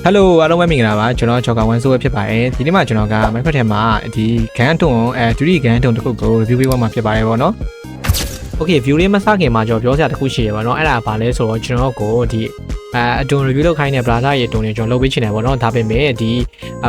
Hello အားလုံးပဲမင်္ဂလာပါကျွန်တော်ချော်ကဝမ်ဆိုးပဲဖြစ်ပါတယ်ဒီနေ့မှာကျွန်တော်က Minecraft ထဲမှာဒီဂန်တုံဒုတိယဂန်တုံတစ်ခုကို review ပေးသွားမှာဖြစ်ပါတယ်ဗောနော် Okay view လေးမစခင်မှာကျွန်တော်ပြောစရာတစ်ခုရှိရပါတော့အဲ့ဒါဘာလဲဆိုတော့ကျွန်တော်ကိုဒီအတွန် review လုပ်ခိုင်းတဲ့ brother ရဲ့အတွန်တွေကျွန်တော်လုပ်ပေးချင်တယ်ဗောနော်ဒါပေမဲ့ဒီ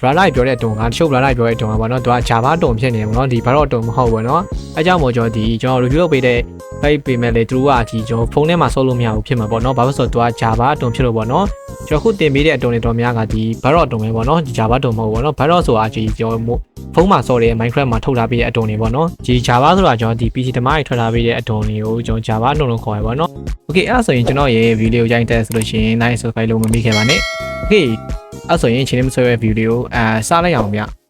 brother ပြောတဲ့အအတွန်ကတချို့ brother ပြောတဲ့အအတွန်ကဗောနော်သူက Java အတွန်ဖြစ်နေတယ်ဗောနော်ဒီဘာတော့အတွန်မဟုတ်ဗောနော်အဲကြောင့်မို့ကျွန်တော် review လုပ်ပေးတဲ့အဲ့ပေမဲ့လေသူတို့ကဒီကျွန်တော်ဖုန်းထဲမှာဆော့လို့မရဘူးဖြစ်မှာဗောနော်ဘာလို့ဆိုတော့သူက Java အတွန်ဖြစ်လို့ဗောနော်ကျွန်တော်ခုတင်ပေးတဲ့အတုံးတွေတော်များကဒီဘာတော့တုံးပဲပေါ့နော်ဒီ Java တုံးမဟုတ်ဘူးပေါ့နော်ဘာတော့ဆိုတာဒီကျွန်တော်ဖုန်းမှာဆော်တဲ့ Minecraft မှာထုတ်ထားပေးတဲ့အတုံးတွေပေါ့နော်ဒီ Java ဆိုတာကျွန်တော်ဒီ PC တမားတွေထွက်ထားပေးတဲ့အတုံးတွေကိုကျွန်တော် Java တုံးလို့ခေါ်ရပါတော့ Okay အဲ့ဆိုရင်ကျွန်တော်ရဲ့ video ကိုရိုက်တဲ့ဆိုလို့ရှိရင် like subscribe လုပ်မမိခဲ့ပါနဲ့ Okay အဲ့ဆိုရင်ချင်းမဆွဲရဲ့ video စလိုက်အောင်ဗ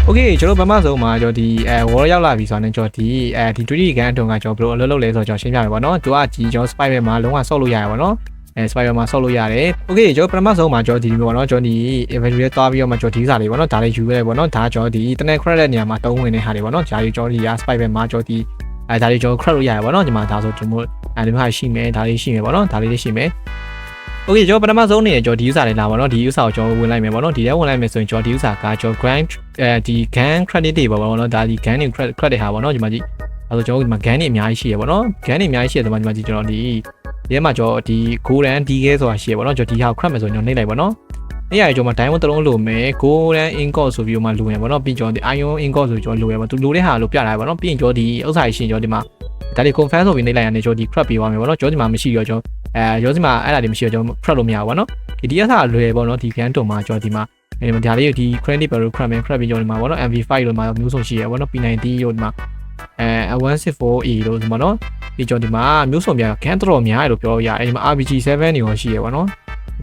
ျโอเคကျွန်တော်ပထမဆုံးမှာကျွန်တော်ဒီဝေါ်ရောက်လာပြီဆိုတော့ကျွန်တော်ဒီ3D ကန်အတုံးကကျွန်တော်ဘယ်လိုအလုပ်လုပ်လဲဆိုတော့ကျွန်တော်ရှင်းပြမယ်ပေါ့နော်သူကဒီကျွန်တော် Spider မှာလုံးဝဆော့လို့ရရပါတော့Spider မှာဆော့လို့ရတယ်โอเคကျွန်တော်ပထမဆုံးမှာကျွန်တော်ဒီမျိုးပေါ့နော်ကျွန်တော်ဒီ inventory သွားပြီးတော့မှကျွန်တော်ဒီစာလေးပေါ့နော်ဒါလေးယူရဲပေါ့နော်ဒါကျွန်တော်ဒီ internet credit နေရာမှာတုံးဝင်တဲ့ဟာတွေပေါ့နော်ဂျာရီကျွန်တော်ဒီ Spider မှာကျွန်တော်ဒီဒါလေးကျွန်တော် credit လို့ရရပါတော့ဒီမှာဒါဆိုကျွန်တော်ဒီမှာရှိမယ်ဒါလေးရှိမယ်ပေါ့နော်ဒါလေးလေးရှိမယ်โอเคကျွန်တော်ပထမဆုံးနေကျွန်တော်ဒီ user လေးလာပါတော့ဒီ user ကိုကျွန်တော်ဝင်လိုက်မယ်ပေါ့နော်ဒီထဲဝင်လိုက်မယ်ဆိုရင်ကျွန်တော်ဒီ user ကကျွန်တော် grant ဒီ gun credit တွေပေါ့နော်ဒါဒီ gun တွေ credit ဟာပေါ့နော်ဒီမှာကြည့်အဲဆိုကျွန်တော်ဒီမှာ gun တွေအများကြီးရှိရပေါ့နော် gun တွေအများကြီးရှိတယ်ဒီမှာကြည့်ကျွန်တော်ဒီရဲမှာကျွန်တော်ဒီ golden DK ဆိုတာရှိရပေါ့နော်ကျွန်တော်ဒီဟာကို credit မယ်ဆိုရင်ကျွန်တော်နှိပ်လိုက်ပေါ့နော်အဲ့ရကျွန်တော် diamond တစ်လုံးလိုမယ် golden ingot ဆိုပြီးတော့မှလိုရပေါ့နော်ပြီးကျွန်တော်ဒီ iron ingot ဆိုကျွန်တော်လိုရပေါ့သူလိုတဲ့ဟာလိုပြထားရပေါ့နော်ပြီးရင်ကျွန်တော်ဒီဥစ္စာရှိရင်ကျွန်တော်ဒီမှာဒါလေး confirm ဆိုပြီးနှိပ်လိုက်ရနေကျွန်တော်ဒီ credit ပေးသွားမယ်ပေါ့နော်ကျွန်တော်ဒီမှာမရှိတော့ကျွန်တော်ရောစီမှာအဲ့ဒါတွေမရှိတော့ကျွန်တော် credit လို့မရဘူးပေါ့နော်ဒီအစားလွယ်ပေါ့နော်ဒီ can တုံမှာကျွန်တော်ဒီမှာဒါလေးဒီ credit ဘယ်လို credit ပြီးကျွန်တော်ဒီမှာပေါ့နော် MV5 လို့မှာမျိုးစုံရှိရပေါ့နော် P90 လို့ဒီမှာ164A လို့ဒီမှာနော်ဒီကျွန်တော်ဒီမှာမျိုးစုံပြ can တော်များရလို့ပြောရအဲ့ဒီမှာ RPG7 တွေရောရှိရပေါ့နော်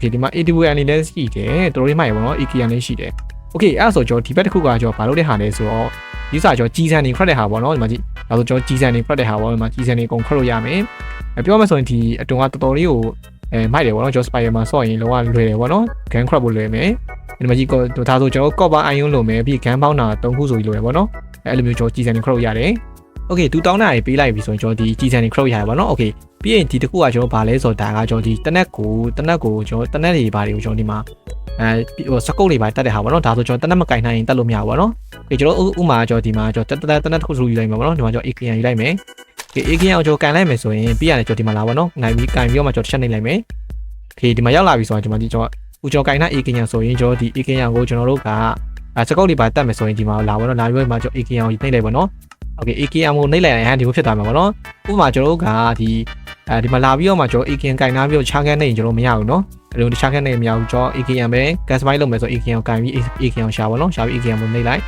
ဒီမှာ ATVN လည်းရှိတယ်တော်တော်လေးမှရပေါ့နော် EKN လည်းရှိတယ် Okay အဲ့ဆိုကျွန်တော်ဒီဘက်တစ်ခုကကျွန်တော်ဘာလုပ်တဲ့ဟာလဲဆိုတော့ဒီစာကျွန်တော်ကြီးစံနေ credit ဟာပေါ့နော်ဒီမှာကြည့်ဒါဆိုကျွန်တော်ကြီးစံနေ credit ဟာပေါ့ဒီမှာကြီးစံနေကုန် credit ရမယ်ပြောမှဆိုရင်ဒီအတွန်းကတော်တော်လေးကိုမိုက်တယ်ပေါ့နော်ကျွန်တော် Spider မှာဆော့ရင်လုံးဝလွယ်တယ်ပေါ့နော် gun crab ကိုလွယ်မယ်ဒီမှာကြီးကိုဒါဆိုကျွန်တော် copper iron လိုမယ်ပြီး gun ပေါင်းတာ3ခုဆိုပြီးလွယ်ပေါ့နော်အဲ့လိုမျိုးကျွန်တော်ကြီးစံနေ crab ရတယ် Okay သူတောင်းတာတွေပေးလိုက်ပြီဆိုရင်ကျွန်တော်ဒီကြီးစံနေ crab ရတယ်ပေါ့နော် Okay ပြီးရင်ဒီတစ်ခုကကျွန်တော်ဗာလဲဆိုတော့ဒါကကျွန်တော်ဒီတနက်ကိုကျွန်တော်တနက်တွေဘာတွေကိုကျွန်တော်ဒီမှာဟိုစကုတ်တွေပါတက်တဲ့ဟာပေါ့နော်ဒါဆိုကျွန်တော်တနက်မကင်နိုင်ရင်တက်လို့မရဘူးပေါ့နော် Okay ကျွန်တော်ဥမာကျွန်တော်ဒီမှာကျွန်တော်တနက်တစ်ခုဆိုယူလိုက်မှာပေါ့နော်ဒီမှာကျွန်တော် AKN ယူလိုက်မယ်AKN ကိုကျွန်တော်ကန်လိုက်မယ်ဆိုရင်ပြီးရတယ်ကျွန်တော်ဒီမှာလာပါတော့နိုင်ပြီးကန်ပြီးတော့မှကျွန်တော်တစ်ချက်နှိပ်လိုက်မယ် Okay ဒီမှာရောက်လာပြီဆိုတော့ကျွန်တော်ကန်လိုက် AKN ဆိုရင်ကျွန်တော်ဒီ AKN ကိုကျွန်တော်တို့ကစကုတ်တွေပါတက်မယ်ဆိုရင်ဒီမှာလာပါတော့လာပြီးမှကျွန်တော် AKN ကိုနှိပ်လိုက်ပါတော့ Okay AKN ကိုနှိပ်လိုက်ရင်ဒီလိုဖြစ်သွားမှာပေါ့နော်ဥပမာကျွန်တော်တို့ကဒီမှာလာပြီးတော့မှကျွန်တော် AKN ကန်ထားပြီးတော့ခြားခန်းနေရင်ကျွန်တော်မရဘူးနော်အဲ့လိုတခြားခန်းနေမရဘူးကျွန်တော် AKN ပဲ customize လုပ်မယ်ဆို AKN ကိုကန်ပြီး AKN ကိုရှာပါတော့ရှာပြီး AKN ကိုနှိပ်လိုက်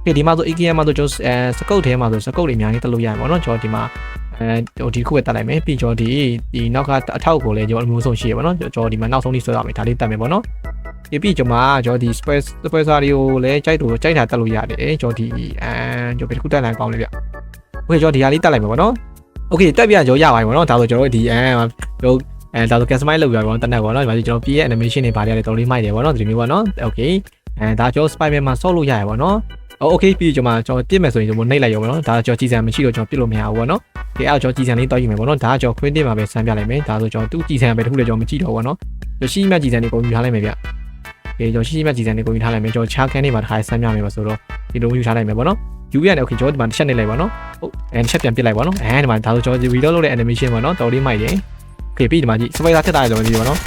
Okay ဒီမှာဆို AKN မှာဆိုကျွန်တော်စကုတ်ထဲမှာဆိုစကုတ်တွေအများကြီးတက်လို့ရမှာပေါ့နော်ကျွန်တော်ဒီမှာဒီခုပဲတက်လိုက်မယ်ပြီးကျွန်တော်ဒီနောက်ကအထောက်ကိုလည်းကျွန်တော်အမျိုးဆုံးရှိရပါတော့ကျွန်တော်ဒီမှာနောက်ဆုံးထိဆွဲရမယ်ဒါလေးတက်မယ်ပေါ့နော်ပြီးကျွန်တော်ဒီ spacer တွေကိုလည်းကြိုက်တာတက်လို့ရတယ်ကျွန်တော်ဒီကျွန်တော်ဘယ်တစ်ခုတက်လိုက်ကောင်းလဲဗျ Okay ကျွန်တော်ဒီဟာလေးတက်လိုက်မယ်ပေါ့နော် Okay တက်ပြန်ကျွန်တော်ရပါပြီပေါ့နော်ဒါဆိုကျွန်တော်ဒီကျွန်တော်ဒါဆို customize လုပ်ပြပါပေါ့တက်နဲ့ပေါ့နော်ဒီမှာကျွန်တော်ပြည့်ရဲ့ animation တွေပါတယ်တော်တော်လေးမိုက်တယ်ပေါ့နော်ဒီမျိုးပေါ့နော် Okay ဒါကျွန်တော် Spider-Man မှာဆော့လို့ရရပါတော့Okay ပြီးကျွန်တော်ပြစ်မယ်ဆိုရင်ကျွန်တော်နှိပ်လိုက်ရောပေါ့နော်ဒါကျွန်တော်ကြည်စံမရှိတော့ကျွန်တော်ပြစ်လို့မရဘူးပေါ့နော်ဒီအဲ့ကျွန်တော်ကြည်စံလေးတွားယူမယ်ပေါ့နော်ဒါကကျွန်တော် queen မှာပဲဆန်းပြလိုက်မယ်ဒါဆိုကျွန်တော်သူ့ကြည်စံပဲတခုလည်းကျွန်တော်မကြည့်တော့ဘူးပေါ့နော်ကျွန်တော်ရှိမှကြည်စံလေးကိုယူထားလိုက်မယ်ဗျOkay ကျွန်တော်ရှိမှကြည်စံလေးကိုယူထားလိုက်မယ်ကျွန်တော်ခြားခန်းလေးမှာတစ်ခါဆန်းပြမယ်ပါဆိုတော့ဒီလိုယူထားလိုက်မယ်ပေါ့နော်ယူရတယ် Okay ကျွန်တော်ဒီမှာတစ်ချက်နှိပ်လိုက်ပါတော့ဟုတ်တစ်ချက်ပြန်ပြစ်လိုက်ပါတော့ဒီမှာဒါဆိုကျွန်တော် reload လုပ်တဲ့ animation ပေါ့နော်တော်လေးမိုက်တယ် Okay ပြီးဒီမှာကြည့် spider ထက်တာရတော့မကြည့်ပါနော်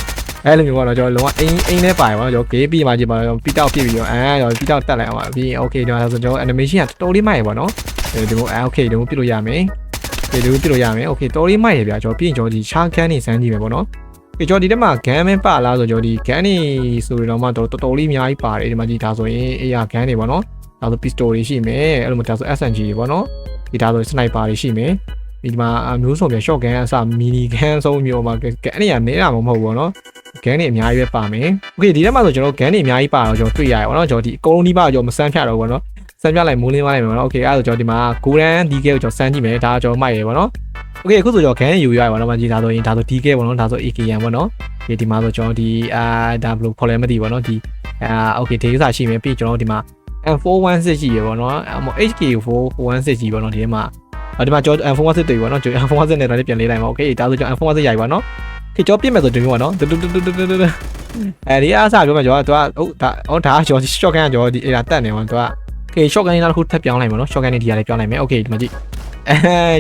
အဲ့လိုမျိုးပေါ့နော်ကျွန်တော်လုံးဝအိမ်နဲ့ပါရပါတော့ကျွန်တော် game ပြီးမှကြည့်ပါတော့ပြီးတော့ပြစ်ပြီးတော့ကျွန်တော်ပြီးတော့တက်လိုက်အောင်ပါပြီး Okay ကျွန်တော်ဆိုကျွန်တော် animation ကတော်လေးမိုက်ရပါတော့ဒီလိုOkay ဒီလိုပြစ်လို့ရမယ်ဒီလိုပြစ်လို့ရမယ် Okay တော်လေးမိုက်ရဗျာကျွန်တော်ပြီးရင်ကျွန်တော်ဒီ char can နေစမ်းကြည့်မယ်ပေါ့နော်ကျွန်တော်ဒီထဲမှာ gun မပါလားဆိုကျွန်တော်ဒီ gun နေဆိုရင်တော့မှတော်တော်လေးအများကြီးပါတယ်ဒီမှာကြည့်ဒါဆိုရင် AR gun တွေပေါ့နော်ဒါဆို pistol တွေရှိမယ်အဲ့လိုမျိုးဒါဆို SMG တွေပေါ့နော်ဒီဒါဆို sniper တွေရှိမယ်ဒီမှာမျိုးစုံပြ shot gun အစ mini gun ဆုံးမျိုးမှာ gun တွေနေတာမဟုတ်ဘူးပေါ့နော် gun တွေအများကြီးပဲပါမယ် Okay ဒီထဲမှာဆိုကျွန်တော် gun တွေအများကြီးပါတော့ကျွန်တော်တွေ့ရရပါတော့ကျွန်တော်ဒီအကုန်လုံးဒီပါကျွန်တော်မစမ်းဖြတ်တော့ဘူးပေါ့နော်စမ်းပြလိုက်မိုးလင်းသွားလိုက်မယ်ပေါ့နော် Okay အဲ့ဒါဆိုကျွန်တော်ဒီမှာ golden DK ကိုကျွန်တော်စမ်းကြည့်မယ်ဒါကျွန်တော်မိုက်ရယ်ပေါ့နော် โอเคအခုဆိုကျွန်တော်ခံယူရပါတော့မကြီးဒါဆိုရင်ဒါဆို DK ပေါ့နော်ဒါဆို AKM ပေါ့နော်ဒီမှာဆိုကျွန်တော်ဒီဒါဘယ်လိုခေါ်လဲမသိပါတော့ဒီโอเคဒီဥစ္စာရှိမယ်ပြီးကျွန်တော်ဒီမှာ M416 ရှိရပေါ့နော် HK416 ကြီးပေါ့နော်ဒီမှာဒီမှာကျွန်တော် M416 တွေ့ပေါ့နော်ကျွန်တော် M416 နဲ့တော့ပြန်လေးလိုက်ပါโอเคဒါဆိုကျွန်တော် M416 ရိုက်ပါနော်ခေကျွန်တော်ပြစ်မယ်ဆိုဒီမျိုးပေါ့နော်ဒီအားစားပြောမှကျွန်တော်ဟုတ်ဒါကျွန်တော် shotgun ကကျွန်တော်ဒီအဲ့ဒါတက်နေပေါ့သူကခေ shotgun လေးနောက်တစ်ခုထပ်ပြောင်းလိုက်ပါနော် shotgun လေးဒီဟာလေးပြောင်းလိုက်မယ်โอเคဒီမှာကြည့်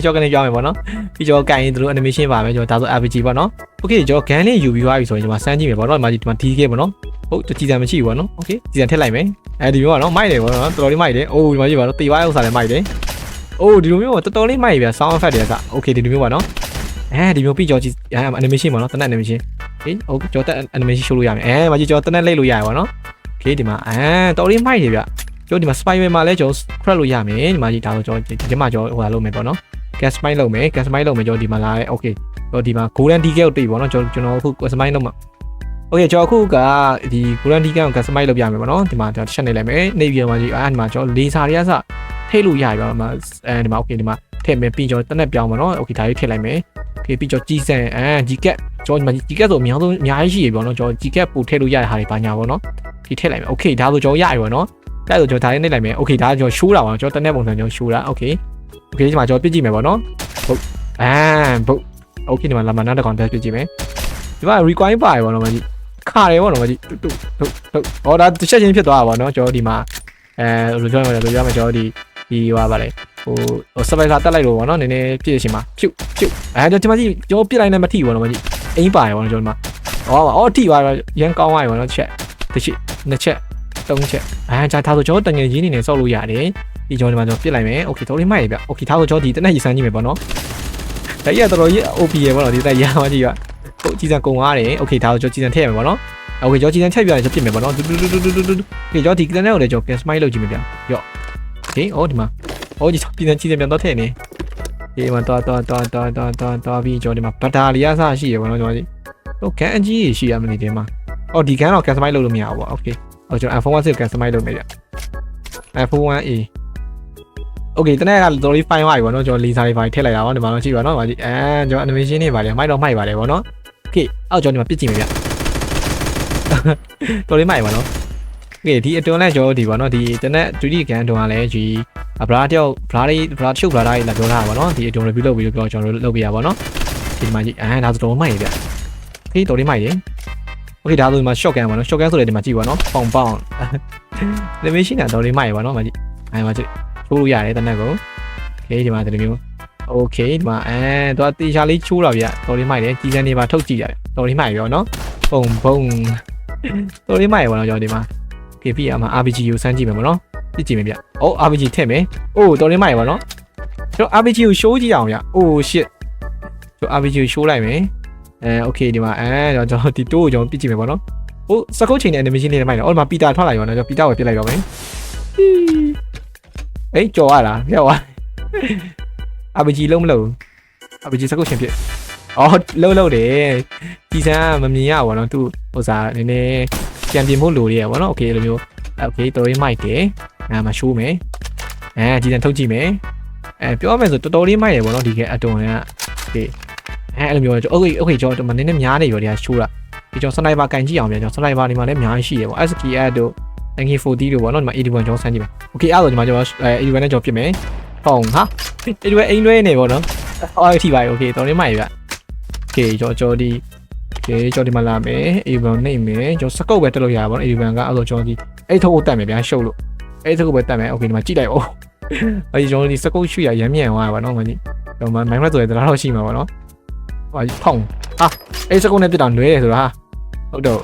shotgun လေးပြောင်းမယ်ပေါ့နော်ပြီးကျွန်တော်ကန်ရင်တို့ animation ပါမယ်ကျွန်တော်ဒါဆို RPG ပေါ့နော်โอเคကျွန်တော် gun လေးယူပြီးသွားပြီဆိုရင်ကျွန်တော်စမ်းကြည့်မယ်ပေါ့နော်ဒီမှာဒီမှာ DK ပေါ့နော်ဟုတ်ကြည်စံမရှိဘူးပေါ့နော်โอเคကြည်စံထည့်လိုက်မယ်ဒီမျိုးပေါ့နော်မိုက်တယ်ပေါ့နော်တော်တော်လေးမိုက်တယ်အိုးဒီမှာကြည့်ပါတော့တေးပါဥစ္စာလည်းမိုက်တယ်အိုးဒီလိုမျိုးတော်တော်လေးမိုက်ပြီဗျ sound effect တွေကโอเคဒီလိုမျိုးပေါ့နော်ဒီမျိုးပြီးကျွန်တော်ကြည့် animation ပေါ့နော်တနက် animation ဟေးဟုတ်ကျွန်တော်တက် animation ရှိုးလို့ရမယ်မကြည့်ကျွန်တော်တနက်လိတ်လို့ရတယ်ပေါ့နော်โอเคဒီမှာတော်လေးမိုက်တယ်ဗျကျွန်တော်ဒီမှာ spider မှာလည်းကျွန်တော် crack လို့ရမယ်ဒီမှာကြည့်ဒါဆိုကျွန်တော်ဒီမှာကျွန်တော်ဟိုလာလုပ်မယ်ပေါ့နော် gas mine လုပ်မယ် gas mine လုပ်မယ်ကျွန်တော်ဒီမှာလာတယ်โอเคကျွန်တော်ဒီမှာ golden DK ကိုတွေ့ပေါ့နော်ကျွန်တော်အခု gas mine လုပ်မှာโอเคကျွန်တော်အခုကဒီ golden DK ကို gas mine လုပ်ပြမယ်ပေါ့နော်ဒီမှာကျွန်တော်ချက်နေလိုက်မယ်နေပြီးတော့မှကြည့်ဒီမှာကျွန်တော်လေစာတွေကစထိတ်လို့ရပြီပေါ့ဒီမှာโอเคဒီမှာထည့်မယ်ပြီးကျွန်တော်တနက်ပြောင်းပါနော်โอเคဒါလေးထည့်လိုက်မယ်โอเคပြီးကျွန်တော်ကြီးစံGCAT ကျွန်တော်ဒီမှာGCATဆိုအများဆုံးအများကြီးရှိပြီပေါ့နော်ကျွန်တော် GCAT ပို့ထည့်လို့ရတဲ့ဟာတွေပါညာပေါ့နော်ဒီထည့်လိုက်မယ်โอเคဒါဆိုကျွန်တော်ရပြီပေါ့နော်ဒါဆိုကျွန်တော်ဒါလေးနှိပ်လိုက်မယ်โอเคဒါကျွန်တော်ရှိုးတာပါကျွန်တော်တနက်ပုံစံကျွန်တော်ရှိုးတာโอเคဒီမှာကျွန်တော်ပြစ်ကြည့်မယ်ပေါ့နော်ဟုတ်ဘုတ်โอเคဒီမှာလာမနာတကောင်တက်ပြစ်ကြည့်မယ်ဒီမှာ require ပါရပေါ့နော်မကြီးခါတယ်ပေါ့နော်မကြီးဟုတ်ဟောဒါတစ်ချက်ချင်းဖြစ်သွားတာပေါ့နော်ကျွန်တော်ဒီမှာလိုပြောရမယ်ကျွန်တော်ဒီဟိုပါလေဟို survivor တက်လိုက်လို့ပေါ့နော်နည်းနည်းပြည့်ရှင်မှာဖြုတ်ဒီမှာကြည့်ကျွန်တော်ပြစ်လိုက်နေမထိဘူးပေါ့နော်မကြီးအိမ်ပါရပေါ့နော်ကျွန်တော်ဒီမှာထိပါရန်ကောင်းသွားပြီပေါ့နော်ချက်တစ်ချက်နှစ်ချက်သုံးချက်ဒါထားဆိုကျွန်တော်တငယ်ချင်းနေနဲ့စောက်လို့ရတယ်ဒီကျွန်တော်ဒီမှာကျွန်တော်ပြစ်လိုက်မယ်โอเคတော်လေးမိုက်ရဗျโอเคထားဆိုကျွန်တော်ဒီတနက်ရည်စမ်းကြည့်မယ်ပေါ့နော်ဒါကြီးကတော်တော်ကြီး OP ရပေါ့နော်ဒီတက်ရအောင်ကြည့်ရဟုတ်ကြီးစံကုန်သွားတယ်โอเคထားဆိုကျွန်တော်ကြီးစံထည့်ရမယ်ပေါ့နော်โอเคကျွန်တော်ကြီးစံထည့်ပြရတယ်ကျွန်တော်ပြစ်မယ်ပေါ့နော်โอเคကျွန်တော်ဒီတနက်ကိုလည်းကျွန်တော် smile လုပ်ကြည့်မယ်ဗျရော့โอเคဒီမှာကြီးကြီးစံပြန်တော့ထည့်နေဒီမှာတော့ပြီးကျွန်တော်ဒီမှာဘတ်တာလေးအစားရှိရပေါ့နော်ကျွန်တော်ကြီးဟိုကန်အကြီးရှိရမလို့ဒီမှာဒီကန်တော့ smile လုပ်လို့မရဘူးပေါ့โอเคကျွန်တော် iPhone 16 smile လုပ်မယ်ဗျ iPhone 1A โอเคတနေ့ကတော်လေးဖိုင်သွားပြီပေါ့နော်ကျွန်တော်လီစာလေးဖိုင်ထည့်လိုက်တာပေါ့ဒီမှာတော့ကြည့်ပါနော်ကျွန်တော် animation တွေပါလေမိုက်တော့မိုက်ပါတယ်ပေါ့နော်โอเคကျွန်တော်ဒီမှာပြစ်ကြည့်မယ်ဗျတော်လေးမိုက်ပါနော်โอเคဒီအတွန်းလဲကျွန်တော်ဒီပေါ့နော်ဒီတနေ့ 2D ကန်အတွန်းကလည်းဒီဘရာတယောက်ဘရာလေးဘရာချုပ်ဘရာလေးလာပြောထားတာပေါ့နော်ဒီအတွန်း review လုပ်ပြီးတော့ကျွန်တော်လုပ်ပြရပါနော်ဒီမှာကြည့်ဒါဆိုတော်မိုက်ရဗျโอเคတော်လေးမိုက်တယ်โอเคဒါဆိုဒီမှာ shotgun ပေါ့နော် shotgun ဆိုလည်းဒီမှာကြည့်ပါနော်ပေါင် animation ကတော်လေးမိုက်ပါနော်မကြည့်မှာကြည့်ချိုးလို့ရတယ်တနက်ကိုโอเคဒီမှာဒီလိုမျိုးโอเคဒီမှာသူကတေချာလေးချိုးတာဗျတော်လေးမိုက်တယ်ကြီးစံနေပါထုတ်ကြည့်ရတယ်တော်လေးမိုက်ရောနော်ဘုံတော်လေးမိုက်ပါနော်ကျွန်တော်ဒီမှာโอเคပြီးရမှာ RPG ကိုစမ်းကြည့်မယ်ပေါ့နော်ကြည့်ကြည့်မယ်ဗျRPG ထည့်မယ်တော်လေးမိုက်ပါနော်ကျွန်တော် RPG ကိုရှိုးကြည့်အောင်ဗျshit ကျွန်တော် RPG ကိုရှိုးလိုက်မယ်โอเคဒီမှာကျွန်တော်ဒီတိုးကိုကျွန်တော်ပြစ်ကြည့်မယ်ပေါ့နော်စကုတ်ချိန်နဲ့ animation လေးနဲ့မိုက်တယ်ဒီမှာပီတာထွက်လာရောနော်ကျွန်တော်ပီတာကိုပြစ်လိုက်တော့မယ်ကြော်ရလားပြောသွား RPG လုံးမလို့ RPG စကုတ်ရှင်ဖြစ်လုံးတယ်ဒီစမ်းမမြင်ရပါတော့သူဥစားနည်းနည်းပြန်ပြင်ဖို့လိုရပါတော့โอเคလိုမျိုးโอเคတော်လေးမိုက်တယ်မှာရှိုးမယ်ဒီစမ်းထုတ်ကြည့်မယ်ပြောရမယ်ဆိုတော်တော်လေးမိုက်ရပါတော့ဒီကအတုံးကโอเคအဲ့လိုမျိုးโอเคကျွန်တော်နည်းနည်းများနေရောဒီကရှိုးတာဒီကျွန်တော် sniper ကန်ကြည့်အောင်ပြန်ကျွန်တော် sniper ဒီမှာလည်းအများကြီးရှိရပေါ့ SKS တို့NK40 တို့ပေါ့နော်ဒီမှာ81ကျွန်တော်စမ်းကြည့်မယ်โอเคအဲ့တော့ဒီမှာကျွန်တော်81နဲ့ကျွန်တော်ပြစ်မယ်ဟောင်းဟာ81အိမ်လွဲနေပေါ့နော်ထိပါပြီโอเคတော်လေးမိုက်ပြီဗျโอเคကျွန်တော်ဒီကျွန်တော်ဒီမှာလာမယ်81နှိပ်မယ်ကျွန်တော်စကုတ်ပဲတက်လို့ရပါပေါ့နော်81ကအဲ့တော့ကျွန်တော်ဒီအဲ့ထုတ်ကိုတက်မယ်ဗျာရှုပ်လို့အဲ့ထုတ်ကိုပဲတက်မယ်โอเคဒီမှာကြည့်လိုက်အောင်အဲ့ကျွန်တော်ဒီစကုတ်ရွှေ့ရရမ်းမြန်သွားပါနော်မကြီးကျွန်တော်မိုင်းမဆိုရတဲ့တော့ရှိမှာပေါ့နော်ဟောဖောင်းဟာအဲ့စကုတ်နဲ့ပြစ်တာလွဲတယ်ဆိုတာဟုတ်တော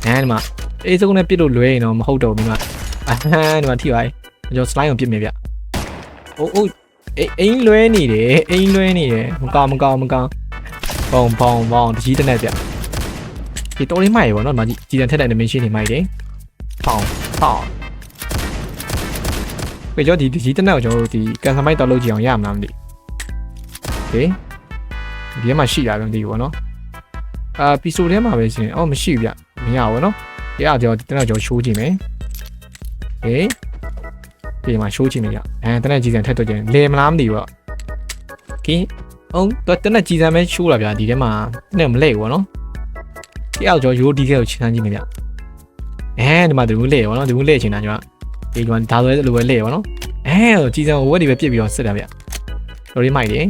့ဒီမှာစကုတ်နဲ့ပြစ်လို့လွဲရင်တော့မဟုတ်တော့ဘူးဒီမှာဒီမှာထိပါကျွန်တော် slide ကိုပြစ်မယ်ဗျအိမ်လွဲနေတယ်မကောင်းဘောင်တကြီးတနက်ဗျဒီတော်လေးမိုက်ရပါတော့ဒီမှာကြည်တန်ထက်တဲ့ animation တွေမိုက်တယ်ဖောင်းကျွန်တော်ဒီတကြီးတနက်ကိုကျွန်တော်တို့ဒီကန်ဆယ်မိုက်တော့လုပ်ကြည့်အောင်ရမှာမသိโอเคဒီမှာရှိတာပဲမသိဘူးပေါ့နော်ပီဆိုထဲမှာပဲရှင်မရှိဘူးဗျမရဘူးနော်ဒီအားကျွန်တော်တနက်ကျွန်တော်ရှိုးကြည့်မယ်โอเคဒီမှာရှိုးကြည့်မယ်ဗျတနက်ကြီးစံထက်တော့ကျင်လေမလားမသိဘူး ဟုတ်တော့တနက်ကြီးစမ်းပဲချိုးလာဗျာဒီထဲမှာနဲ့မလဲဘူးဗောနော်ဒီအောက်ကျော်ရိုးဒီကဲကိုချမ်းကြည့်မယ်ဗျဒီမှာသူလဲဗောနော်သူလဲချင်တာကျွန်တော်ဒီမှာဒါဆိုလည်းလိုပဲလဲဗောနော်ကြီးစမ်းဝက်တွေပဲပြစ်ပြီးတော့စစ်တာဗျတော်လေးမိုက်တယ်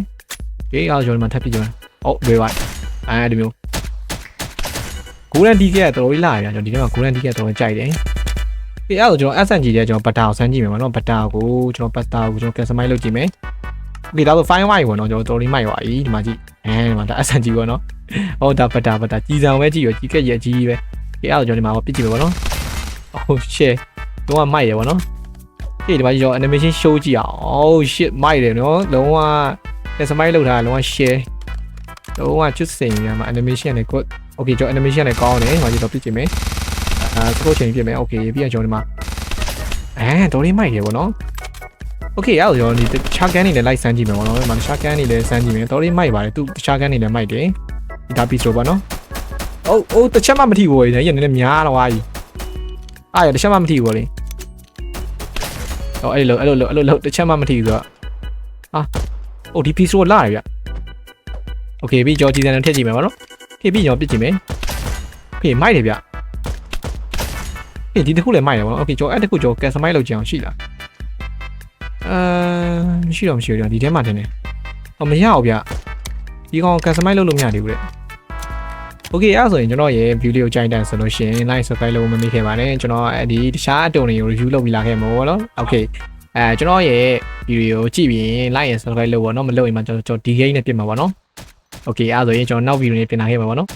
ဒီအောက်ကျော်ဒီမှာထပ်ပြစ်ကြမယ်ဟုတ်ဝေးပါဒီမျိုးဂိုးလန်ဒီကဲတော်လေးလာဗျာကျွန်တော်ဒီထဲမှာဂိုးလန်ဒီကဲတော်လေးကြိုက်တယ်ဒီအောက်ကျွန်တော် SNG တဲ့ကျွန်တော်ဘတ်တာကိုစမ်းကြည့်မယ်ဗောနော်ဘတ်တာကိုကျွန်တော်ပတ်တာကိုကျွန်တော် customize လုပ်ကြည့်မယ်ဒီဒါဆို fine wine ဗောနော်ကျွန်တော်တော်လေးမိုက်ပါပြီဒီမှာကြည့်ဒီမှာဒါ SNG ဗောနော်ဟုတ်ဒါဘတ်တာကြီးစံပဲကြည့်ရောကြီးကက်ရဲ့ကြီးပဲဒီအောက်ကျွန်တော်ဒီမှာပြစ်ကြည့်မယ်ဗောနော်ဟုတ် shit တော့မိုက်ရဗောနော်ဒီမှာကျွန်တော် animation show ကြည့်အောင် oh shit မိုက်တယ်နော်လုံးဝ customize လုပ်ထားတာလုံးဝ share လုံးဝချစ်စိန်ရမှာ animation နဲ့ good okay ကျွန်တော် animation နဲ့ကောင်းတယ်ဟောကျွန်တော်ပြစ်ကြည့်မယ်စကိုချိန်ပြစ်မယ် okay ပြီးရင်ကျွန်တော်ဒီမှာတော်လေးမိုက်တယ်ဗောနော်Okay အဲ့တော့ဒီတခြားကန်နေလည်းလိုက်စမ်းကြည့်မယ်ဗောနော်ဒီမှာတခြားကန်နေလည်းစမ်းကြည့်မယ်တော်လေးမိုက်ပါတယ်သူတခြားကန်နေလည်းမိုက်တယ်ဒီဒါပီဆိုဗောနော်အိုးတစ်ချက်မှမထိဘူးလေညနေနဲ့များတော့ဟာကြီးရတစ်ချက်မှမထိဘူးလေအဲ့လိုတစ်ချက်မှမထိဘူးဆိုတော့ဒီပီဆိုလာရဗျ Okay ပြီးကြောကြီးစံနဲ့ထည့်ကြည့်မယ်ဗောနော်ပြီးကျွန်တော်ပြစ်ကြည့်မယ်မိုက်တယ်ဗျဒီတစ်ခုလည်းမိုက်တယ်ဗောနော် Okay ကျွန်တော်အဲ့တစ်ခုကျွန်တော် customize လုပ်ကြအောင်ရှိလားမရှိတော့ဒီထဲမှာတင်နေမရအောင်ဗျဒီကောင် customize လုပ်လို့မရသေးဘူးလေ Okay အဲ့ဆိုရင်ကျွန်တော်ရဲ့ view လေးကိုကြိုက်တယ်ဆိုလို့ရှိရင် like subscribe လုပ်မမေ့ခဲ့ပါနဲ့ကျွန်တော်ဒီတခြားအတုံတွေကို review လုပ်ပြီးလာခဲ့မှာဗောနော် Okay ကျွန်တော်ရဲ့ video ကိုကြည့်ပြီး like and subscribe လုပ်ဗောနော်မလုပ်ရင်မှကျွန်တော်ဒီ game နဲ့ပြင်မှာဗောနော် Okay အဲ့ဆိုရင်ကျွန်တော်နောက် video နဲ့ပြင်လာခဲ့မှာဗောနော်